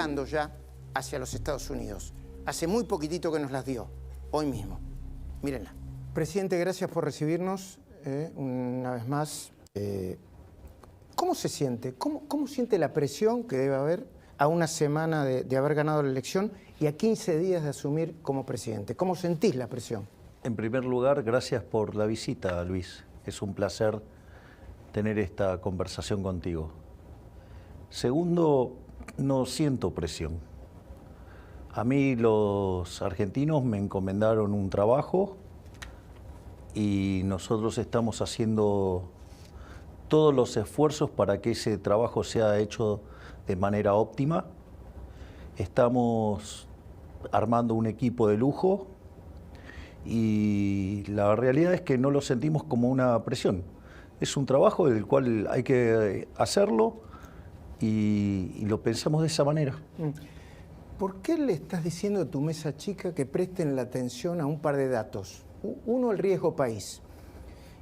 volando ya hacia los Estados Unidos. Hace muy poquitito que nos las dio, hoy mismo. Mírenla. Presidente, gracias por recibirnos una vez más. ¿Cómo se siente? ¿Cómo siente la presión que debe haber a una semana de haber ganado la elección y a 15 días de asumir como presidente? ¿Cómo sentís la presión? En primer lugar, gracias por la visita, Luis. Es un placer tener esta conversación contigo. Segundo, no siento presión. A mí los argentinos me encomendaron un trabajo y nosotros estamos haciendo todos los esfuerzos para que ese trabajo sea hecho de manera óptima. Estamos armando un equipo de lujo y la realidad es que no lo sentimos como una presión. Es un trabajo del cual hay que hacerlo y lo pensamos de esa manera. ¿Por qué le estás diciendo a tu mesa chica que presten la atención a un par de datos? Uno, el riesgo país,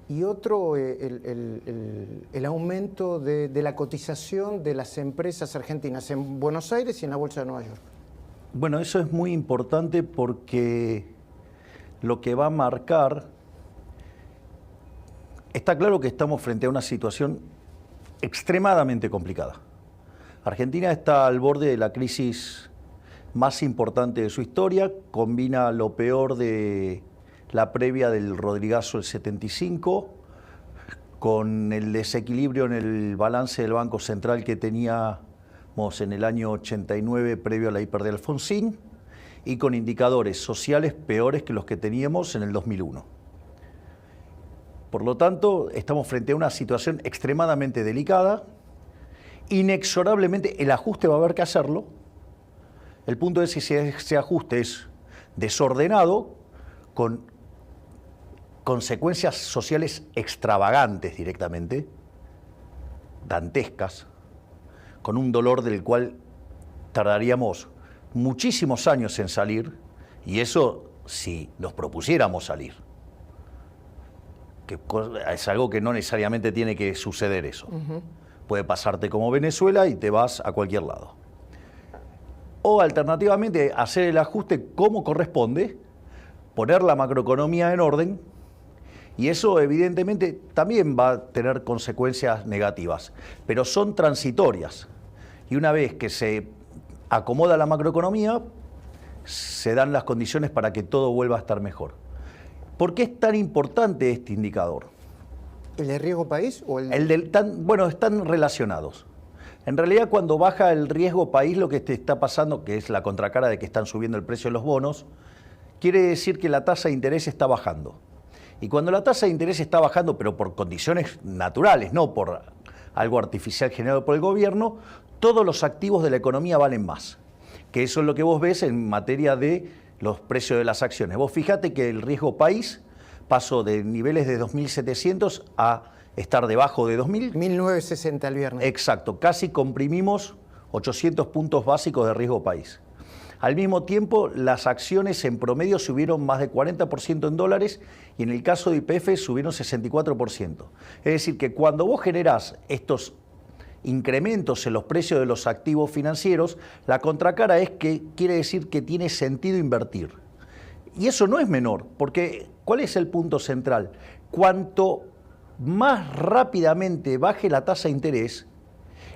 y otro, el aumento de la cotización de las empresas argentinas en Buenos Aires y en la Bolsa de Nueva York. Bueno, eso es muy importante porque lo que va a marcar... Está claro que estamos frente a una situación extremadamente complicada. Argentina está al borde de la crisis más importante de su historia, combina lo peor de la previa del Rodrigazo del 75, con el desequilibrio en el balance del Banco Central que teníamos en el año 89 previo a la hiper de Alfonsín, y con indicadores sociales peores que los que teníamos en el 2001. Por lo tanto, estamos frente a una situación extremadamente delicada. Inexorablemente el ajuste va a haber que hacerlo. El punto es si ese ajuste es desordenado, con consecuencias sociales extravagantes directamente, dantescas, con un dolor del cual tardaríamos muchísimos años en salir, y eso si nos propusiéramos salir. Que es algo que no necesariamente tiene que suceder eso. Puede pasarte como Venezuela y te vas a cualquier lado. O alternativamente hacer el ajuste como corresponde, poner la macroeconomía en orden, y eso evidentemente también va a tener consecuencias negativas, pero son transitorias. Y una vez que se acomoda la macroeconomía, se dan las condiciones para que todo vuelva a estar mejor. ¿Por qué es tan importante este indicador? ¿El de riesgo país o Bueno, están relacionados. En realidad, cuando baja el riesgo país, lo que te está pasando, que es la contracara de que están subiendo el precio de los bonos, quiere decir que la tasa de interés está bajando. Y cuando la tasa de interés está bajando, pero por condiciones naturales, no por algo artificial generado por el gobierno, todos los activos de la economía valen más. Que eso es lo que vos ves en materia de los precios de las acciones. Vos fíjate que el riesgo país pasó de niveles de 2.700 a estar debajo de 2.000. 1960 el viernes. Exacto, casi comprimimos 800 puntos básicos de riesgo país. Al mismo tiempo, las acciones en promedio subieron más de 40% en dólares y en el caso de YPF subieron 64%. Es decir, que cuando vos generás estos incrementos en los precios de los activos financieros, la contracara es que quiere decir que tiene sentido invertir. Y eso no es menor, porque ¿cuál es el punto central? Cuanto más rápidamente baje la tasa de interés,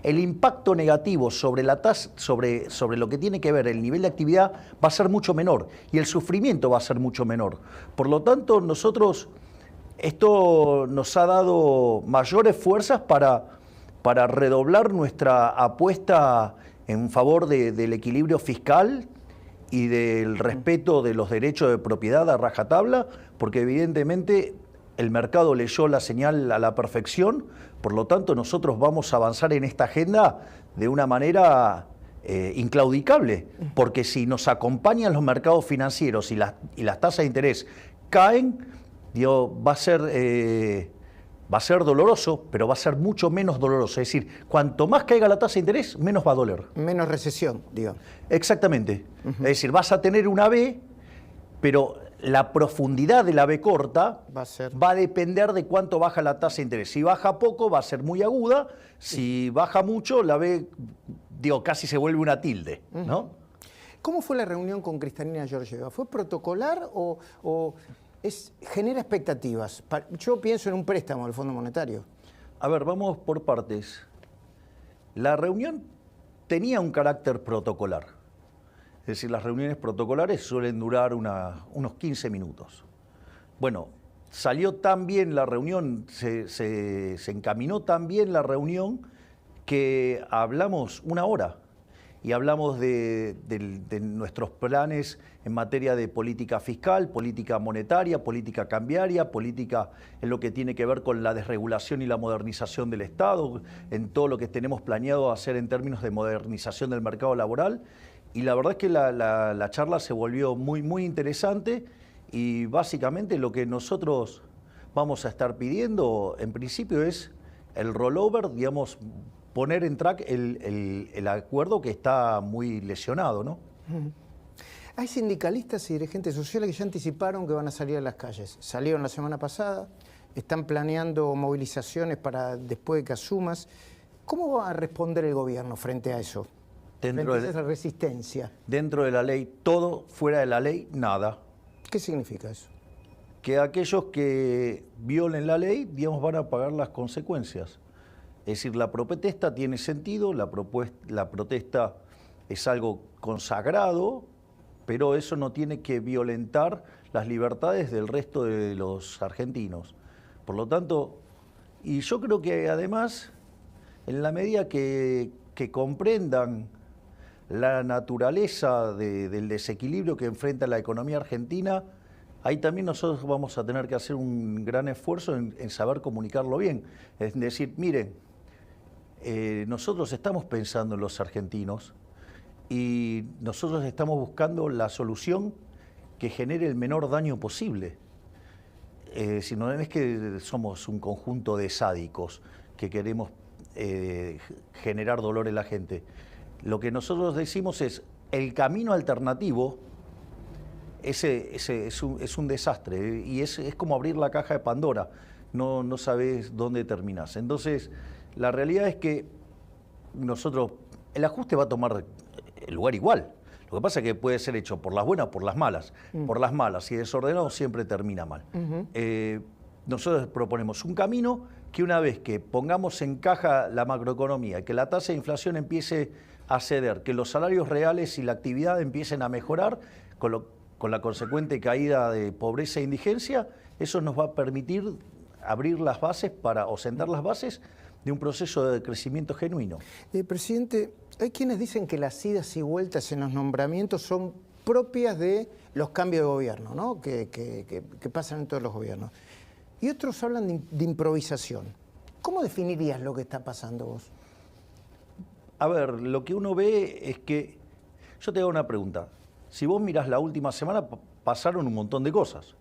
el impacto negativo sobre la tasa, sobre lo que tiene que ver el nivel de actividad va a ser mucho menor y el sufrimiento va a ser mucho menor. Por lo tanto, esto nos ha dado mayores fuerzas para redoblar nuestra apuesta en favor del equilibrio fiscal y del respeto de los derechos de propiedad a rajatabla, porque evidentemente el mercado leyó la señal a la perfección, por lo tanto nosotros vamos a avanzar en esta agenda de una manera inclaudicable, porque si nos acompañan los mercados financieros y las tasas de interés caen, va a ser doloroso, pero va a ser mucho menos doloroso. Es decir, cuanto más caiga la tasa de interés, menos va a doler. Menos recesión, digamos. Exactamente. Es decir, vas a tener una V, pero la profundidad de la V corta va a depender de cuánto baja la tasa de interés. Si baja poco, va a ser muy aguda. Si baja mucho, la V digo, casi se vuelve una tilde, ¿no? ¿Cómo fue la reunión con Kristalina Georgieva? ¿Fue protocolar o genera expectativas? Yo pienso en un préstamo del Fondo Monetario. A ver, vamos por partes. La reunión tenía un carácter protocolar. Es decir, las reuniones protocolares suelen durar unos 15 minutos. Bueno, salió tan bien la reunión, se encaminó tan bien la reunión que hablamos una hora y hablamos de nuestros planes en materia de política fiscal, política monetaria, política cambiaria, política en lo que tiene que ver con la desregulación y la modernización del Estado, en todo lo que tenemos planeado hacer en términos de modernización del mercado laboral. Y la verdad es que la charla se volvió muy, muy interesante y básicamente lo que nosotros vamos a estar pidiendo en principio es el rollover, digamos, poner en track el acuerdo que está muy lesionado, ¿no? Hay sindicalistas y dirigentes sociales que ya anticiparon que van a salir a las calles. Salieron la semana pasada, están planeando movilizaciones para después de que asumas. ¿Cómo va a responder el gobierno frente a eso? Frente a esa resistencia. Dentro de la ley, todo; fuera de la ley, nada. ¿Qué significa eso? Que aquellos que violen la ley, digamos, van a pagar las consecuencias. Es decir, la protesta tiene sentido, la protesta es algo consagrado, pero eso no tiene que violentar las libertades del resto de los argentinos. Por lo tanto, y yo creo que además, en la medida que comprendan la naturaleza del desequilibrio que enfrenta la economía argentina, ahí también nosotros vamos a tener que hacer un gran esfuerzo en saber comunicarlo bien. Es decir, miren, nosotros estamos pensando en los argentinos y nosotros estamos buscando la solución que genere el menor daño posible. Si no es que somos un conjunto de sádicos que queremos generar dolor en la gente. Lo que nosotros decimos es, el camino alternativo es un desastre y es como abrir la caja de Pandora, no sabes dónde terminás. Entonces, la realidad es que nosotros, el ajuste va a tomar el lugar igual. Lo que pasa es que puede ser hecho por las buenas o por las malas. Por las malas y desordenado siempre termina mal. Nosotros proponemos un camino que una vez que pongamos en caja la macroeconomía, que la tasa de inflación empiece a ceder, que los salarios reales y la actividad empiecen a mejorar con la consecuente caída de pobreza e indigencia, eso nos va a permitir abrir las bases o sentar las bases de un proceso de crecimiento genuino. Presidente, hay quienes dicen que las idas y vueltas en los nombramientos son propias de los cambios de gobierno, ¿no? que pasan en todos los gobiernos. Y otros hablan de improvisación. ¿Cómo definirías lo que está pasando vos? A ver, lo que uno ve es que... Yo te hago una pregunta. Si vos mirás la última semana, pasaron un montón de cosas.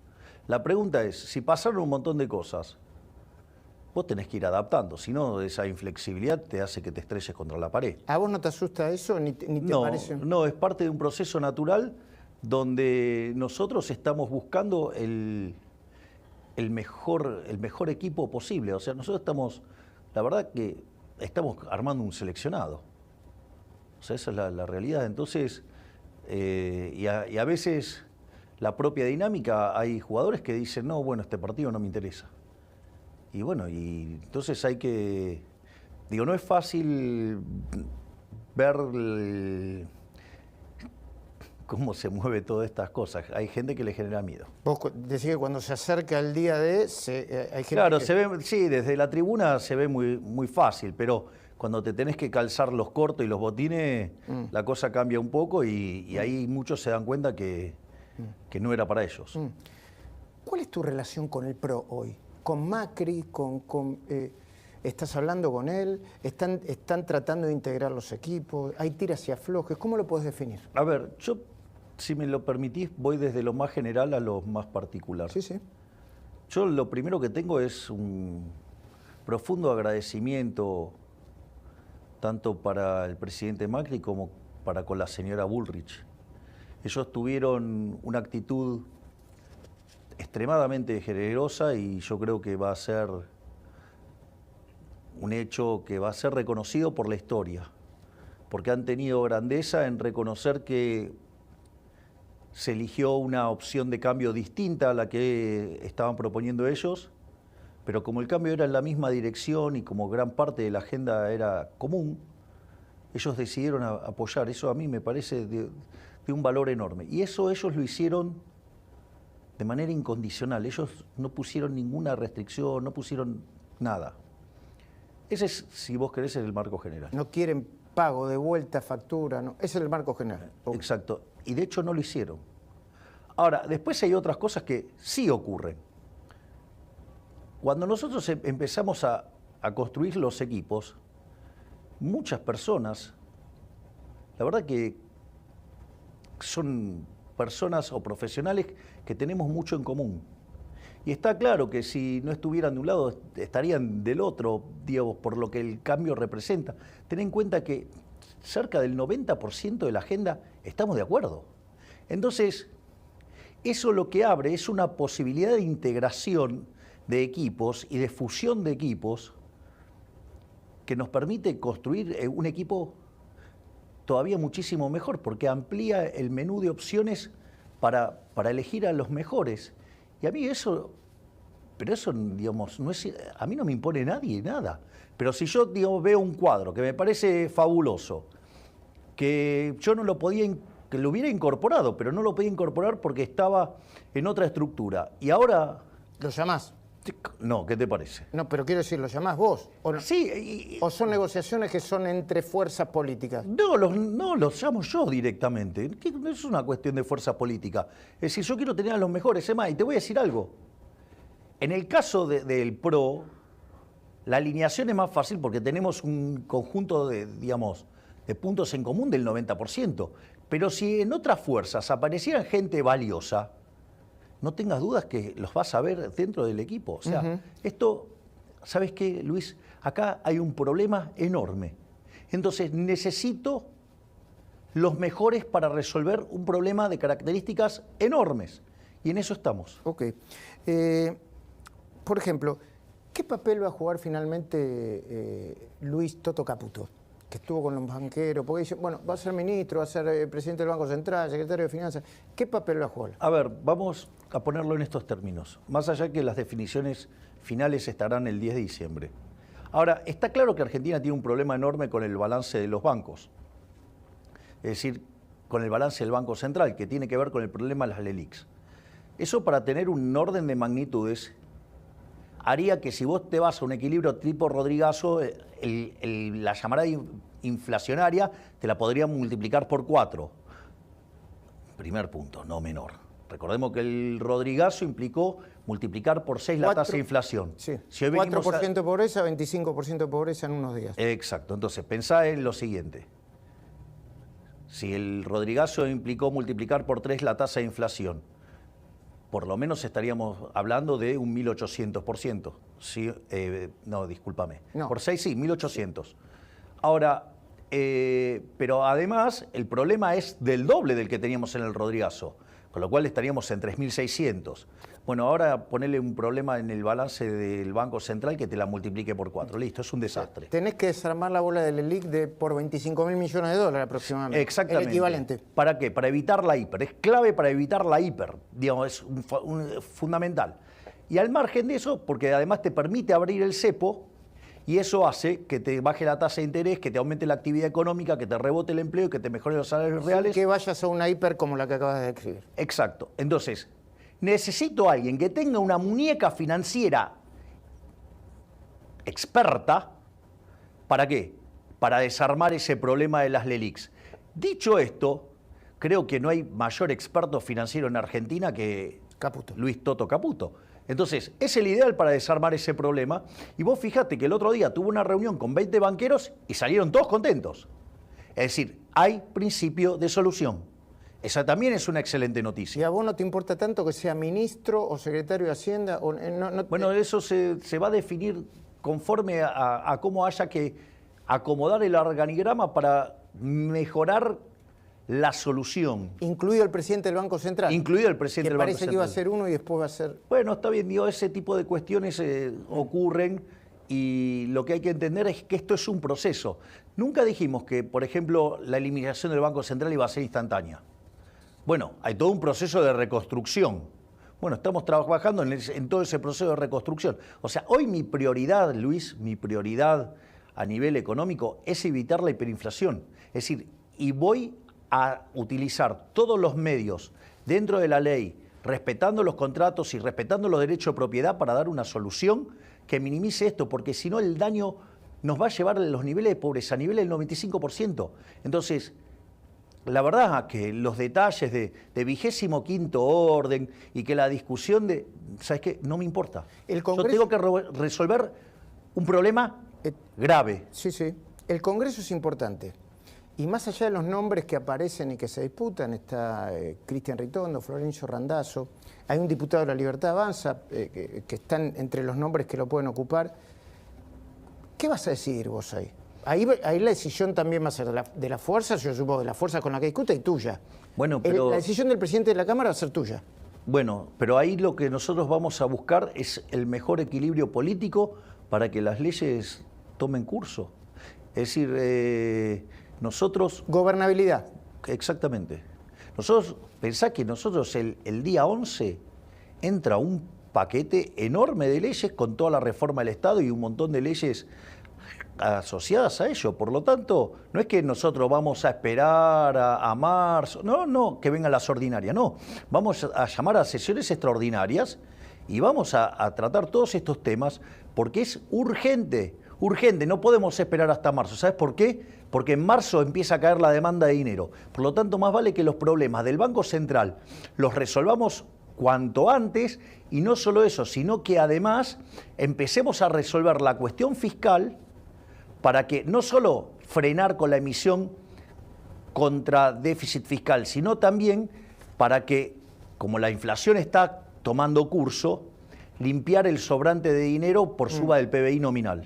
La pregunta es, si pasaron un montón de cosas, vos tenés que ir adaptando, si no, esa inflexibilidad te hace que te estrelles contra la pared. ¿A vos no te asusta eso ni te parece? No, es parte de un proceso natural donde nosotros estamos buscando el mejor equipo posible. O sea, nosotros estamos, la verdad que estamos armando un seleccionado. O sea, esa es la realidad. Entonces, y a veces la propia dinámica, hay jugadores que dicen, no, bueno, este partido no me interesa. Y bueno, y entonces hay que... Digo, no es fácil ver cómo se mueve todas estas cosas. Hay gente que le genera miedo. Vos decís que cuando se acerca el día de... hay gente claro, que... se ve, sí, desde la tribuna se ve muy, muy fácil, pero cuando te tenés que calzar los cortos y los botines, la cosa cambia un poco y ahí muchos se dan cuenta que no era para ellos. ¿Cuál es tu relación con el PRO hoy? ¿Con Macri? ¿Estás hablando con él? ¿Están tratando de integrar los equipos? ¿Hay tiras y aflojes? ¿Cómo lo podés definir? A ver, yo, si me lo permitís, voy desde lo más general a lo más particular. Sí, sí. Yo lo primero que tengo es un profundo agradecimiento tanto para el presidente Macri como para con la señora Bullrich. Ellos tuvieron una actitud extremadamente generosa y yo creo que va a ser un hecho que va a ser reconocido por la historia. porque han tenido grandeza en reconocer que se eligió una opción de cambio distinta a la que estaban proponiendo ellos, pero como el cambio era en la misma dirección y como gran parte de la agenda era común, ellos decidieron apoyar. Eso a mí me parece de un valor enorme. Y eso ellos lo hicieron de manera incondicional. Ellos no pusieron ninguna restricción, no pusieron nada. Ese es, si vos querés, es el marco general. No quieren pago de vuelta, factura, no. Ese es el marco general. Exacto. Y de hecho no lo hicieron. Ahora, después hay otras cosas que sí ocurren. Cuando nosotros empezamos a construir los equipos, muchas personas, la verdad que son personas o profesionales que tenemos mucho en común. Y está claro que si no estuvieran de un lado, estarían del otro, digamos, por lo que el cambio representa. Ten en cuenta que cerca del 90% de la agenda estamos de acuerdo. Entonces, eso lo que abre es una posibilidad de integración de equipos y de fusión de equipos que nos permite construir un equipo todavía muchísimo mejor, porque amplía el menú de opciones para elegir a los mejores. Y a mí eso, pero eso, digamos, no es, a mí no me impone nadie nada. Pero si yo, digamos, veo un cuadro que me parece fabuloso, que yo no lo podía, que lo hubiera incorporado, pero no lo podía incorporar porque estaba en otra estructura. Y ahora... ¿Lo llamás? No, ¿qué te parece? No, pero quiero decir, ¿lo llamás vos? ¿O no? Sí. ¿O son negociaciones que son entre fuerzas políticas? No, los llamo yo directamente. No es una cuestión de fuerza política. Es decir, yo quiero tener a los mejores. Es más, y te voy a decir algo. En el caso del PRO, la alineación es más fácil porque tenemos un conjunto de, digamos, de puntos en común del 90%. Pero si en otras fuerzas aparecieran gente valiosa, no tengas dudas que los vas a ver dentro del equipo. O sea, esto, ¿sabes qué, Luis? Acá hay un problema enorme. Entonces, necesito los mejores para resolver un problema de características enormes. Y en eso estamos. Ok. Por ejemplo, ¿qué papel va a jugar finalmente Luis Toto Caputo? Que estuvo con los banqueros, porque dice, bueno, va a ser ministro, va a ser presidente del Banco Central, secretario de Finanzas. ¿Qué papel va a jugar? A ver, vamos a ponerlo en estos términos. Más allá que las definiciones finales estarán el 10 de diciembre. Ahora, está claro que Argentina tiene un problema enorme con el balance de los bancos. Es decir, con el balance del Banco Central, que tiene que ver con el problema de las LELIQs. Eso, para tener un orden de magnitudes, haría que si vos te vas a un equilibrio tipo Rodrigazo, la llamada inflacionaria te la podría multiplicar por 4. Primer punto, no menor. Recordemos que el Rodrigazo implicó multiplicar por 6 la tasa de inflación. Sí, si hoy 4% de pobreza, 25% de pobreza en unos días. Exacto, entonces pensá en lo siguiente. Si el Rodrigazo implicó multiplicar por 3 la tasa de inflación, por lo menos estaríamos hablando de un 1800%. Sí, no, discúlpame. No. Por 6 sí, 1800. Ahora, pero además el problema es del doble del que teníamos en el Rodrigazo, con lo cual estaríamos en 3600. Bueno, ahora ponele un problema en el balance del Banco Central que te la multiplique por 4. Listo, es un desastre. Tenés que desarmar la bola del LELIQ por 25.000 millones de dólares aproximadamente. Exactamente. El equivalente. ¿Para qué? Para evitar la hiper. Es clave para evitar la hiper. Digamos, es fundamental. Y al margen de eso, porque además te permite abrir el cepo, y eso hace que te baje la tasa de interés, que te aumente la actividad económica, que te rebote el empleo, que te mejore los salarios reales. Que vayas a una hiper como la que acabas de describir. Exacto. Entonces, necesito a alguien que tenga una muñeca financiera experta. ¿Para qué? Para desarmar ese problema de las LELIQs. Dicho esto, creo que no hay mayor experto financiero en Argentina que Caputo. Luis Toto Caputo. Entonces, es el ideal para desarmar ese problema. Y vos fijate que el otro día tuvo una reunión con 20 banqueros y salieron todos contentos. Es decir, hay principio de solución. Esa también es una excelente noticia. ¿Y a vos no te importa tanto que sea ministro o secretario de Hacienda? O, Bueno, eso se va a definir conforme a cómo haya que acomodar el organigrama para mejorar la solución. Incluido el presidente del Banco Central. Incluido el presidente del Banco Central. Que parece que iba a ser uno y después va a ser... Bueno, está bien, digo, ese tipo de cuestiones ocurren y lo que hay que entender es que esto es un proceso. Nunca dijimos que, por ejemplo, la eliminación del Banco Central iba a ser instantánea. Bueno, hay todo un proceso de reconstrucción. Bueno, estamos trabajando en todo ese proceso de reconstrucción. O sea, hoy mi prioridad, Luis, mi prioridad a nivel económico es evitar la hiperinflación. Es decir, y voy a utilizar todos los medios dentro de la ley, respetando los contratos y respetando los derechos de propiedad para dar una solución que minimice esto, porque si no el daño nos va a llevar a los niveles de pobreza, a niveles del 95%. Entonces, la verdad que los detalles de 25º orden y que la discusión de... ¿Sabes qué? No me importa. El Congreso... Yo tengo que resolver un problema grave. Sí, sí. El Congreso es importante. Y más allá de los nombres que aparecen y que se disputan, está Cristian Ritondo, Florencio Randazzo, hay un diputado de la Libertad Avanza que están entre los nombres que lo pueden ocupar. ¿Qué vas a decidir vos ahí? Ahí la decisión también va a ser de la fuerza, yo supongo, de la fuerza con la que discuta y tuya. Bueno, pero... La decisión del presidente de la Cámara va a ser tuya. Bueno, pero ahí lo que nosotros vamos a buscar es el mejor equilibrio político para que las leyes tomen curso. Es decir, nosotros... Gobernabilidad. Exactamente. Nosotros, pensá que nosotros el día 11 entra un paquete enorme de leyes con toda la reforma del Estado y un montón de leyes asociadas a ello. Por lo tanto, no es que nosotros vamos a esperar a marzo, no, que vengan las ordinarias, no. Vamos a llamar a sesiones extraordinarias y vamos a tratar todos estos temas porque es urgente, no podemos esperar hasta marzo. ¿Sabes por qué? Porque en marzo empieza a caer la demanda de dinero. Por lo tanto, más vale que los problemas del Banco Central los resolvamos cuanto antes, y no solo eso, sino que además empecemos a resolver la cuestión fiscal para que no solo frenar con la emisión contra déficit fiscal, sino también para que, como la inflación está tomando curso, limpiar el sobrante de dinero por suba del PBI nominal.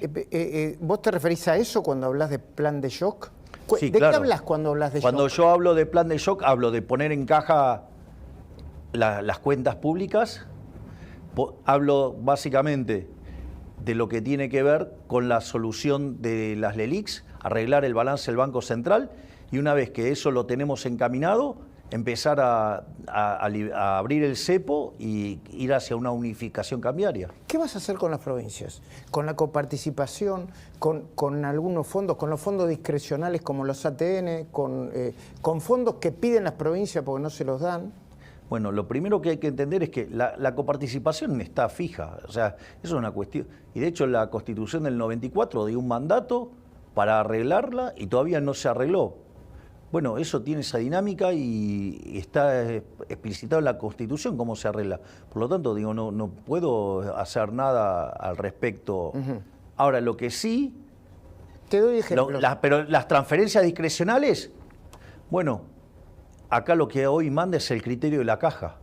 ¿Vos te referís a eso cuando hablas de plan de shock? Sí, ¿De claro. qué hablas cuando hablas de shock? Cuando yo hablo de plan de shock, hablo de poner en caja las cuentas públicas, hablo básicamente de lo que tiene que ver con la solución de las LELIQs, arreglar el balance del Banco Central, y una vez que eso lo tenemos encaminado, empezar a abrir el cepo y ir hacia una unificación cambiaria. ¿Qué vas a hacer con las provincias? ¿Con la coparticipación? ¿Con algunos fondos? ¿Con los fondos discrecionales como los ATN? ¿Con fondos que piden las provincias porque no se los dan? Bueno, lo primero que hay que entender es que la coparticipación está fija, o sea, eso es una cuestión. Y de hecho la Constitución del 94 dio un mandato para arreglarla y todavía no se arregló. Bueno, eso tiene esa dinámica y está explicitado en la Constitución cómo se arregla. Por lo tanto, digo, no puedo hacer nada al respecto. Uh-huh. Ahora, lo que sí... Te doy ejemplos. Pero las transferencias discrecionales, bueno, acá lo que hoy manda es el criterio de la caja.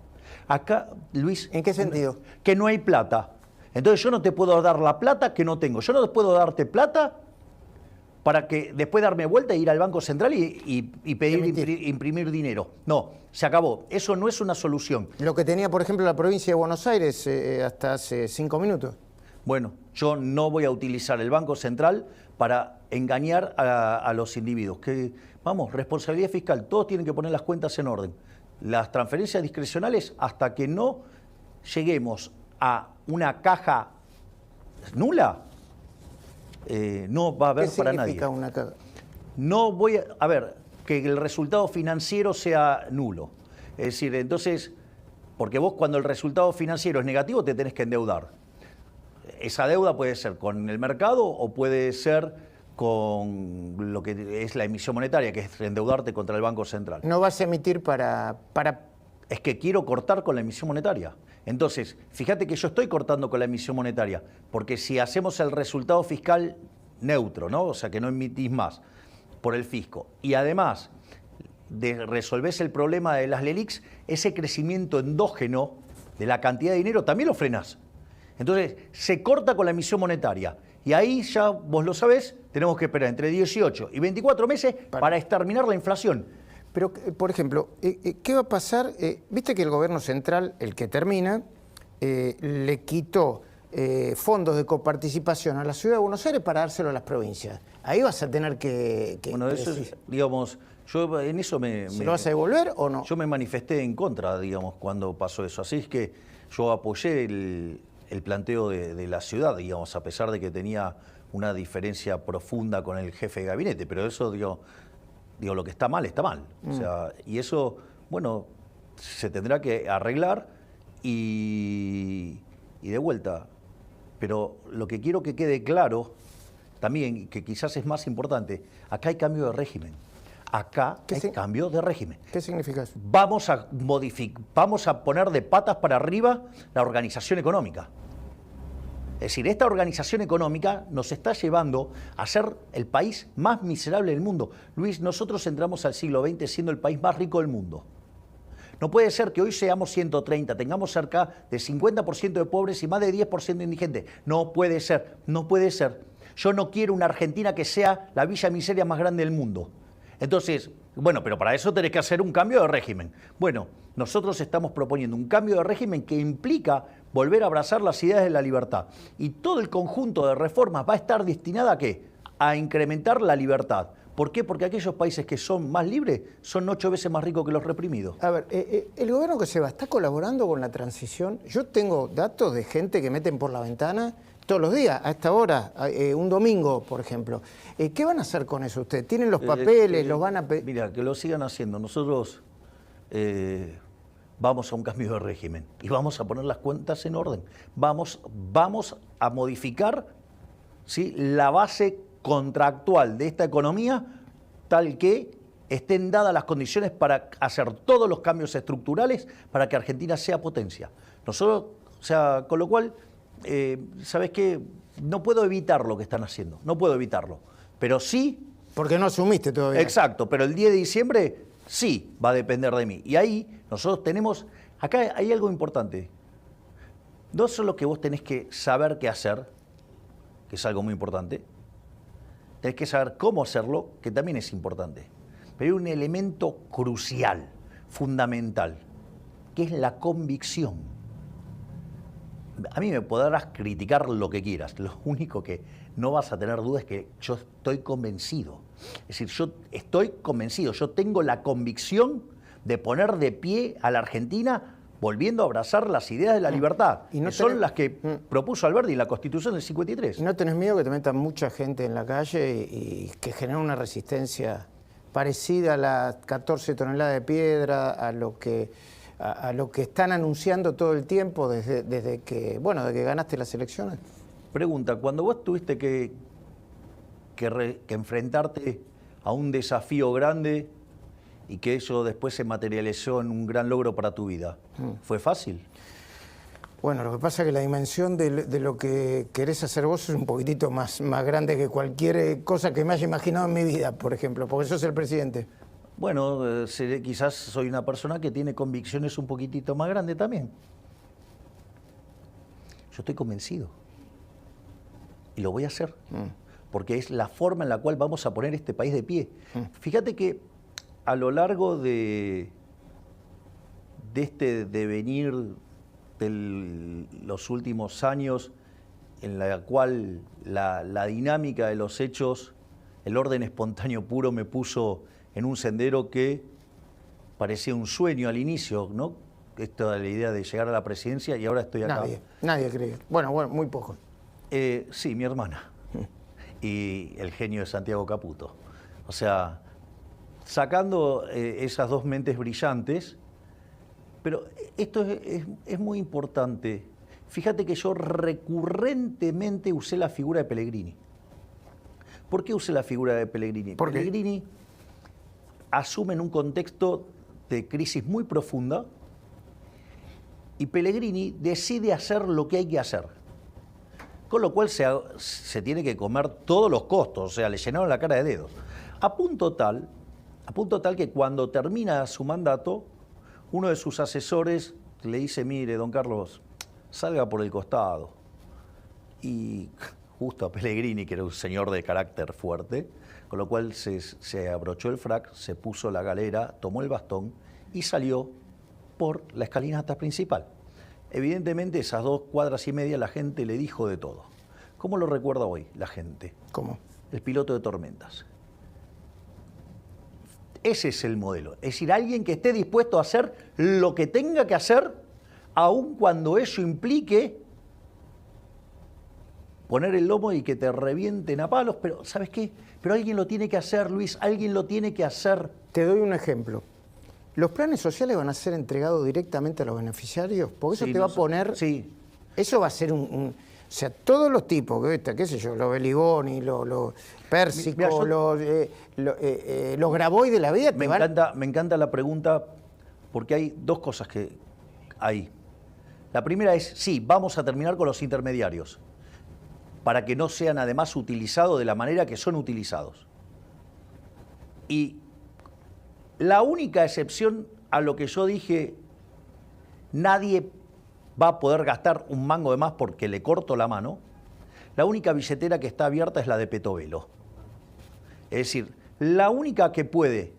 Acá, Luis... ¿En qué sentido? Que no hay plata. Entonces yo no te puedo dar la plata que no tengo. Yo no puedo darte plata para que después darme vuelta e ir al Banco Central y pedir imprimir dinero. No, se acabó. Eso no es una solución. Lo que tenía, por ejemplo, la provincia de Buenos Aires hasta hace 5 minutos. Bueno, yo no voy a utilizar el Banco Central para engañar a los individuos. Que, vamos, responsabilidad fiscal, todos tienen que poner las cuentas en orden. Las transferencias discrecionales, hasta que no lleguemos a una caja nula, no va a haber para nadie. ¿Qué significa una caja? No voy a ver, que el resultado financiero sea nulo. Es decir, entonces, porque vos cuando el resultado financiero es negativo te tenés que endeudar. Esa deuda puede ser con el mercado o puede ser con lo que es la emisión monetaria, que es endeudarte contra el Banco Central. ¿No vas a emitir para...? Es que quiero cortar con la emisión monetaria. Entonces, fíjate que yo estoy cortando con la emisión monetaria, porque si hacemos el resultado fiscal neutro, ¿no? O sea, que no emitís más por el fisco, y además resolvés el problema de las LELIQs, ese crecimiento endógeno de la cantidad de dinero también lo frenás. Entonces, se corta con la emisión monetaria. Y ahí ya, vos lo sabés, tenemos que esperar entre 18 y 24 meses para exterminar la inflación. Pero, por ejemplo, ¿qué va a pasar? Viste que el gobierno central, el que termina, le quitó fondos de coparticipación a la Ciudad de Buenos Aires para dárselo a las provincias. Ahí vas a tener que bueno, eso es, digamos, yo en eso ¿Se lo vas a devolver o no? Yo me manifesté en contra, digamos, cuando pasó eso. Así es que yo apoyé el planteo de la ciudad, digamos, a pesar de que tenía una diferencia profunda con el jefe de gabinete. Pero eso, digo, lo que está mal, está mal. O sea, y eso, bueno, se tendrá que arreglar y de vuelta. Pero lo que quiero que quede claro también, que quizás es más importante, acá hay cambio de régimen. Acá hay cambio de régimen. ¿Qué significa eso? Vamos a poner de patas para arriba la organización económica. Es decir, esta organización económica nos está llevando a ser el país más miserable del mundo. Luis, nosotros entramos al siglo XX siendo el país más rico del mundo. No puede ser que hoy seamos 130, tengamos cerca del 50% de pobres y más de 10% de indigentes. No puede ser, no puede ser. Yo no quiero una Argentina que sea la villa miseria más grande del mundo. Entonces, bueno, pero para eso tenés que hacer un cambio de régimen. Bueno, nosotros estamos proponiendo un cambio de régimen que implica volver a abrazar las ideas de la libertad. Y todo el conjunto de reformas va a estar destinada ¿a qué? A incrementar la libertad. ¿Por qué? Porque aquellos países que son más libres son 8 veces más ricos que los reprimidos. A ver, el gobierno que se va, ¿está colaborando con la transición? Yo tengo datos de gente que meten por la ventana todos los días, a esta hora, un domingo, por ejemplo. ¿Qué van a hacer con eso ustedes? ¿Tienen los papeles? ¿Los van a pedir? Mira, que lo sigan haciendo. Nosotros vamos a un cambio de régimen y vamos a poner las cuentas en orden. Vamos a modificar, ¿sí?, la base contractual de esta economía tal que estén dadas las condiciones para hacer todos los cambios estructurales para que Argentina sea potencia. Nosotros, o sea, con lo cual, ¿sabes qué? No puedo evitar lo que están haciendo, no puedo evitarlo, pero sí... Porque no asumiste todavía. Exacto, pero el 10 de diciembre sí va a depender de mí. Y ahí nosotros tenemos, acá hay algo importante. No solo que vos tenés que saber qué hacer, que es algo muy importante, tenés que saber cómo hacerlo, que también es importante. Pero hay un elemento crucial, fundamental, que es la convicción. A mí me podrás criticar lo que quieras, lo único que no vas a tener duda es que yo estoy convencido. Es decir, yo estoy convencido, yo tengo la convicción de poner de pie a la Argentina volviendo a abrazar las ideas de la libertad, que son las que propuso Alberti en la Constitución del 53. ¿Y no tenés miedo que te metan mucha gente en la calle y que genere una resistencia parecida a las 14 toneladas de piedra, a lo que están anunciando todo el tiempo desde que ganaste las elecciones? Pregunta, cuando vos tuviste que enfrentarte a un desafío grande y que eso después se materializó en un gran logro para tu vida, ¿fue fácil? Bueno, lo que pasa es que la dimensión de lo que querés hacer vos es un poquitito más grande que cualquier cosa que me haya imaginado en mi vida, por ejemplo, porque sos el presidente. Bueno, quizás soy una persona que tiene convicciones un poquitito más grandes también. Yo estoy convencido. Y lo voy a hacer. Porque es la forma en la cual vamos a poner este país de pie. Fíjate que a lo largo de este devenir de los últimos años, en la cual la dinámica de los hechos, el orden espontáneo puro me puso en un sendero que parecía un sueño al inicio, ¿no? Esta la idea de llegar a la presidencia y ahora estoy acá. Nadie cree. Bueno, muy poco. Sí, mi hermana. Y el genio de Santiago Caputo. O sea, sacando esas dos mentes brillantes, pero esto es muy importante. Fíjate que yo recurrentemente usé la figura de Pellegrini. ¿Por qué usé la figura de Pellegrini? Porque Pellegrini asume en un contexto de crisis muy profunda y Pellegrini decide hacer lo que hay que hacer. Con lo cual se tiene que comer todos los costos, o sea, le llenaron la cara de dedos. A punto tal que cuando termina su mandato, uno de sus asesores le dice, mire, don Carlos, salga por el costado. Y justo a Pellegrini, que era un señor de carácter fuerte, con lo cual se abrochó el frac, se puso la galera, tomó el bastón y salió por la escalinata principal. evidentemente esas 2 cuadras y media la gente le dijo de todo. ¿Cómo lo recuerda hoy la gente? ¿Cómo? El piloto de tormentas. Ese es el modelo. Es decir, alguien que esté dispuesto a hacer lo que tenga que hacer, aun cuando eso implique poner el lomo y que te revienten a palos. Pero, ¿sabes qué? Pero alguien lo tiene que hacer, Luis, alguien lo tiene que hacer. Te doy un ejemplo. ¿Los planes sociales van a ser entregados directamente a los beneficiarios? Porque eso Sí, te va a poner... Sí. Eso va a ser o sea, todos los tipos, qué sé yo, los Beligoni, los Pérsicos, los Grabois de la vida... Me encanta la pregunta porque hay 2 cosas que hay. La primera es, sí, vamos a terminar con los intermediarios para que no sean además utilizados de la manera que son utilizados. Y la única excepción a lo que yo dije, nadie va a poder gastar un mango de más porque le corto la mano, la única billetera que está abierta es la de Petovelo. Es decir, la única que puede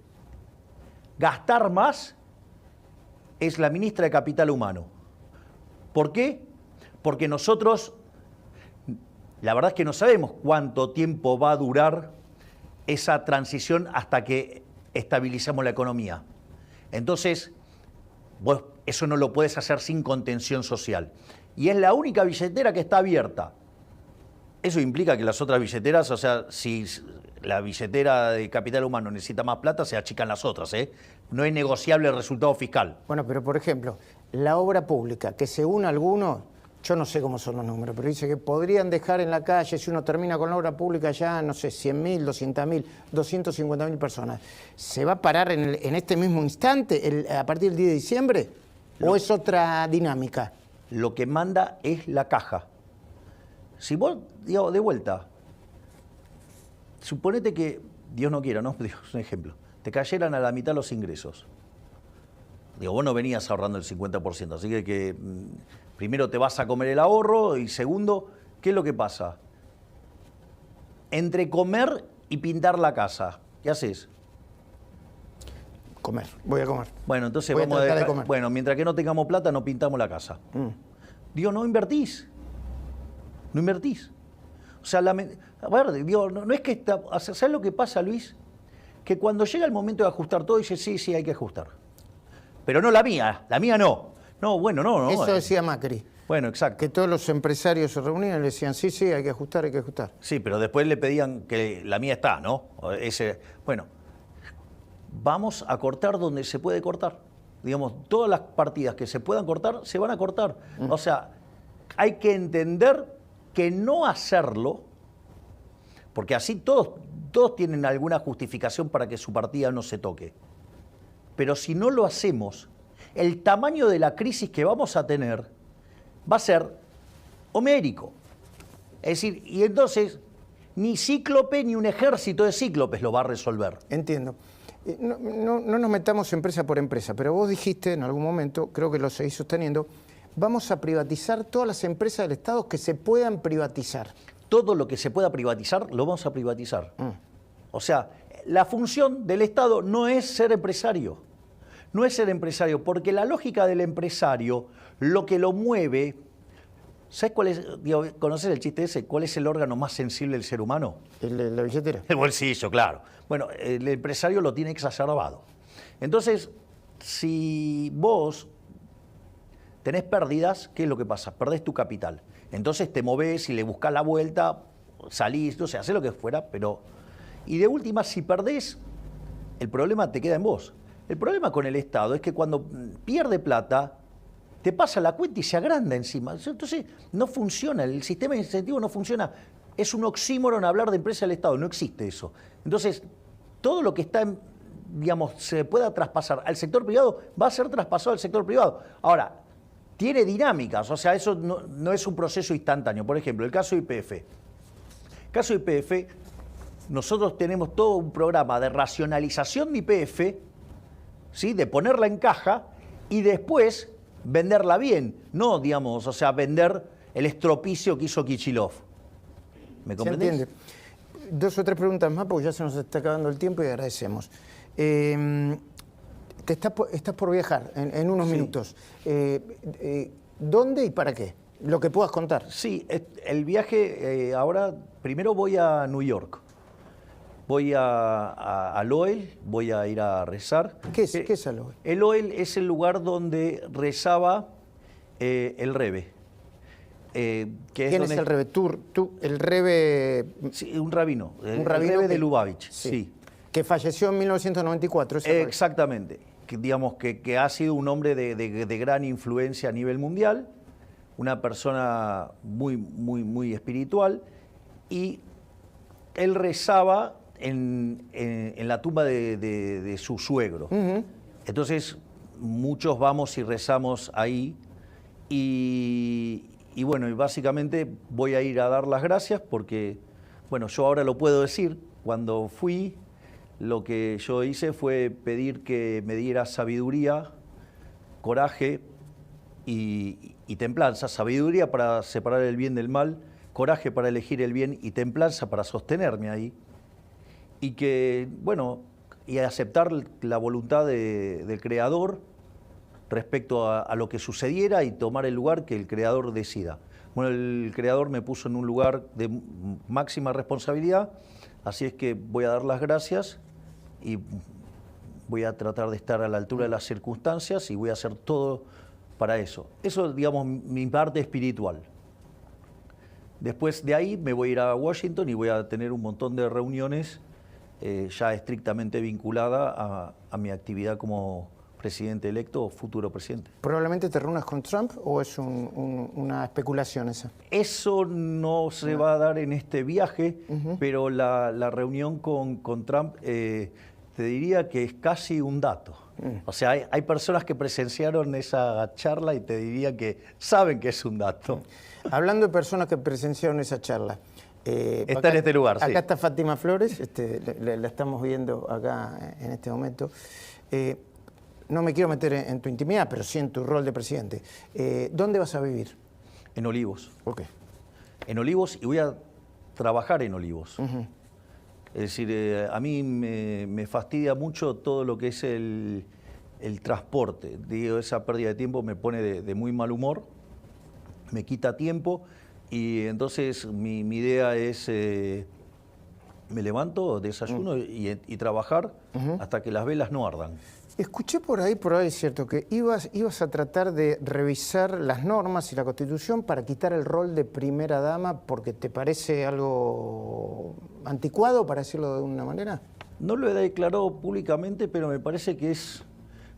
gastar más es la ministra de Capital Humano. ¿Por qué? Porque nosotros, la verdad es que no sabemos cuánto tiempo va a durar esa transición hasta que estabilicemos la economía. Entonces, vos eso no lo puedes hacer sin contención social. Y es la única billetera que está abierta. Eso implica que las otras billeteras, o sea, si la billetera de Capital Humano necesita más plata, se achican las otras, ¿eh? No es negociable el resultado fiscal. Bueno, pero por ejemplo, la obra pública, que según algunos, yo no sé cómo son los números, pero dice que podrían dejar en la calle, si uno termina con la obra pública ya, no sé, 100.000, 200.000, 250.000 personas. ¿Se va a parar en este mismo instante, a partir del 10 de diciembre? ¿O es otra dinámica? Lo que manda es la caja. Si vos, digo, de vuelta, suponete que, Dios no quiera, ¿no? Digo, es un ejemplo, te cayeran a la mitad los ingresos. Digo, vos no venías ahorrando el 50%, así que primero te vas a comer el ahorro y segundo, ¿qué es lo que pasa? Entre comer y pintar la casa, ¿qué haces? Comer, voy a comer. Bueno, entonces voy vamos a tratar de comer. Bueno, mientras que no tengamos plata, no pintamos la casa. Digo, no invertís. No invertís. O sea, a ver, digo, no es que... ¿Sabes lo que pasa, Luis? Que cuando llega el momento de ajustar todo, dice, sí, hay que ajustar. Pero no la mía no. No, bueno, no. Eso decía Macri. Bueno, exacto. Que todos los empresarios se reunían y le decían, sí, hay que ajustar, hay que ajustar. Sí, pero después le pedían que la mía está, ¿no? Bueno, vamos a cortar donde se puede cortar. Digamos, todas las partidas que se puedan cortar, se van a cortar. O sea, hay que entender que no hacerlo, porque así todos tienen alguna justificación para que su partida no se toque. Pero si no lo hacemos, el tamaño de la crisis que vamos a tener va a ser homérico. Es decir, y entonces ni Cíclope ni un ejército de cíclopes lo va a resolver. Entiendo. No nos metamos empresa por empresa, pero vos dijiste en algún momento, creo que lo seguís sosteniendo, vamos a privatizar todas las empresas del Estado que se puedan privatizar. Todo lo que se pueda privatizar, lo vamos a privatizar. O sea, la función del Estado no es ser empresario. No es ser empresario, porque la lógica del empresario, lo que lo mueve... ¿Sabes cuál es? Digo, ¿conoces el chiste ese? ¿Cuál es el órgano más sensible del ser humano? La billetera. El bolsillo, claro. Bueno, el empresario lo tiene exacerbado. Entonces, si vos tenés pérdidas, ¿qué es lo que pasa? Perdés tu capital. Entonces te movés y le buscás la vuelta, salís, no sé, hacés lo que fuera, pero... Y de última, si perdés, el problema te queda en vos. El problema con el Estado es que cuando pierde plata, te pasa la cuenta y se agranda encima. Entonces, no funciona, el sistema de incentivos no funciona. Es un oxímoron hablar de empresa del Estado, no existe eso. Entonces, todo lo que está, digamos, se pueda traspasar al sector privado, va a ser traspasado al sector privado. Ahora, tiene dinámicas, o sea, eso no es un proceso instantáneo. Por ejemplo, el caso YPF. El caso YPF, nosotros tenemos todo un programa de racionalización de YPF, ¿sí? De ponerla en caja y después venderla bien, no, digamos, o sea, vender el estropicio que hizo Kicillof. ¿Me comprendés? Se entiende. 2 o 3 preguntas más porque ya se nos está acabando el tiempo y agradecemos. Estás por viajar en unos minutos. ¿Dónde y para qué? Lo que puedas contar. Sí, el viaje, ahora primero voy a New York. Voy al Ohel, voy a ir a rezar. ¿Qué es el Ohel? El Ohel es el lugar donde rezaba el Rebbe. ¿Quién es el Rebbe? El Rebbe... Sí, un rabino. Un rabino el Rebbe de Lubavitch, sí. Que falleció en 1994. Exactamente. Digamos que ha sido un hombre de gran influencia a nivel mundial, una persona muy espiritual, y él rezaba en la tumba de su suegro. Entonces, muchos vamos y rezamos ahí, y bueno, y básicamente voy a ir a dar las gracias porque, bueno, yo ahora lo puedo decir, cuando fui, lo que yo hice fue pedir que me diera sabiduría, coraje y templanza. Sabiduría para separar el bien del mal, coraje para elegir el bien y templanza para sostenerme ahí. Y que, bueno, y aceptar la voluntad del Creador respecto a lo que sucediera y tomar el lugar que el Creador decida. Bueno, el Creador me puso en un lugar de máxima responsabilidad, así es que voy a dar las gracias y voy a tratar de estar a la altura de las circunstancias y voy a hacer todo para eso. Eso es, digamos, mi parte espiritual. Después de ahí me voy a ir a Washington y voy a tener un montón de reuniones ya estrictamente vinculada a mi actividad como presidente electo o futuro presidente. ¿Probablemente te reúnas con Trump o es una especulación esa? Eso no se va a dar en este viaje, pero la reunión con Trump te diría que es casi un dato. O sea, hay personas que presenciaron esa charla y te diría que saben que es un dato. Hablando de personas que presenciaron esa charla. Está acá, en este lugar, sí. Acá está Fátima Flores, la estamos viendo acá en este momento. No me quiero meter en tu intimidad, pero sí en tu rol de presidente. ¿Dónde vas a vivir? En Olivos. Ok. En Olivos, y voy a trabajar en Olivos. Es decir, a mí me fastidia mucho todo lo que es el transporte. Digo, esa pérdida de tiempo me pone de muy mal humor, me quita tiempo, y entonces mi idea es, me levanto, desayuno y trabajar hasta que las velas no ardan. Escuché por ahí es cierto, que ibas a tratar de revisar las normas y la Constitución para quitar el rol de primera dama porque te parece algo anticuado, para decirlo de una manera. No lo he declarado públicamente, pero me parece que es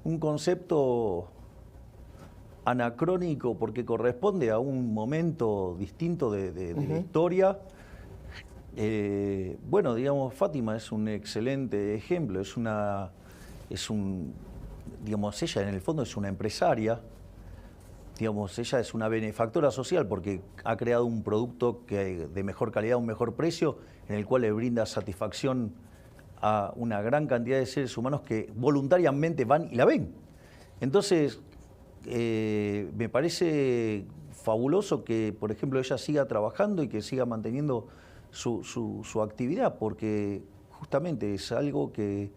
un concepto anacrónico porque corresponde a un momento distinto de la historia. Bueno, digamos, Fátima es un excelente ejemplo, digamos, ella en el fondo es una empresaria, digamos, ella es una benefactora social porque ha creado un producto de mejor calidad, un mejor precio, en el cual le brinda satisfacción a una gran cantidad de seres humanos que voluntariamente van y la ven. Entonces, me parece fabuloso que, por ejemplo, ella siga trabajando y que siga manteniendo su actividad, porque justamente es algo que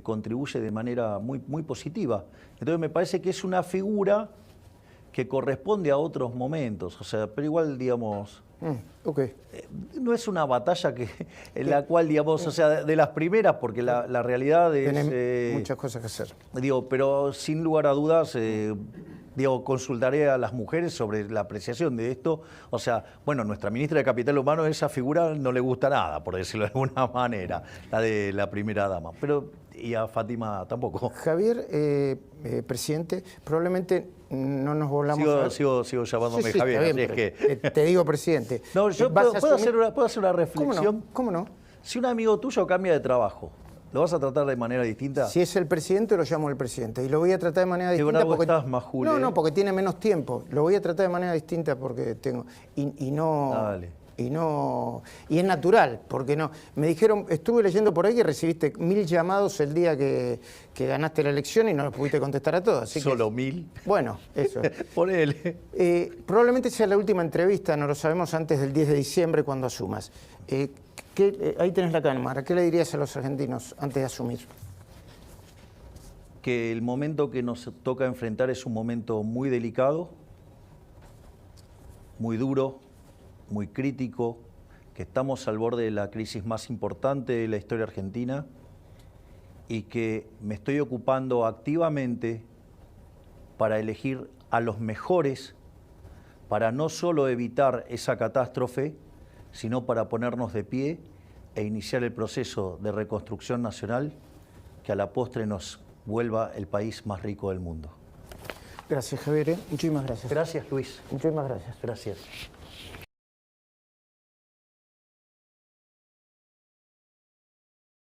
contribuye de manera muy positiva. Entonces me parece que es una figura que corresponde a otros momentos, o sea, pero igual, digamos, no es una batalla en la cual, digamos, o sea, de las primeras, porque la realidad es... Tienen muchas cosas que hacer. Digo, pero sin lugar a dudas, digo, consultaré a las mujeres sobre la apreciación de esto. O sea, bueno, nuestra ministra de Capital Humano, esa figura no le gusta nada, por decirlo de alguna manera, la de la primera dama. Pero, y a Fátima tampoco. Javier, presidente, probablemente no nos volvamos Sigo llamándome Javier, está bien, así es que... te digo presidente. No, yo puedo hacer una reflexión. ¿Cómo no? Si un amigo tuyo cambia de trabajo, ¿lo vas a tratar de manera distinta? Si es el presidente, lo llamo el presidente. Y lo voy a tratar de manera distinta porque... estás, Majule. Porque tiene menos tiempo. Lo voy a tratar de manera distinta porque tengo... Y no... Dale. Y es natural, porque no. Me dijeron, estuve leyendo por ahí que recibiste 1000 llamados el día que ganaste la elección y no los pudiste contestar a todos. Así ¿Solo que, 1000? Bueno, eso. Ponele. Probablemente sea la última entrevista, no lo sabemos, antes del 10 de diciembre cuando asumas. Ahí tenés la cámara. ¿Qué le dirías a los argentinos antes de asumir? Que el momento que nos toca enfrentar es un momento muy delicado, muy duro, muy crítico, que estamos al borde de la crisis más importante de la historia argentina y que me estoy ocupando activamente para elegir a los mejores para no solo evitar esa catástrofe, sino para ponernos de pie e iniciar el proceso de reconstrucción nacional que a la postre nos vuelva el país más rico del mundo. Gracias, Javier. Muchísimas gracias. Gracias, Luis. Muchísimas gracias. Gracias.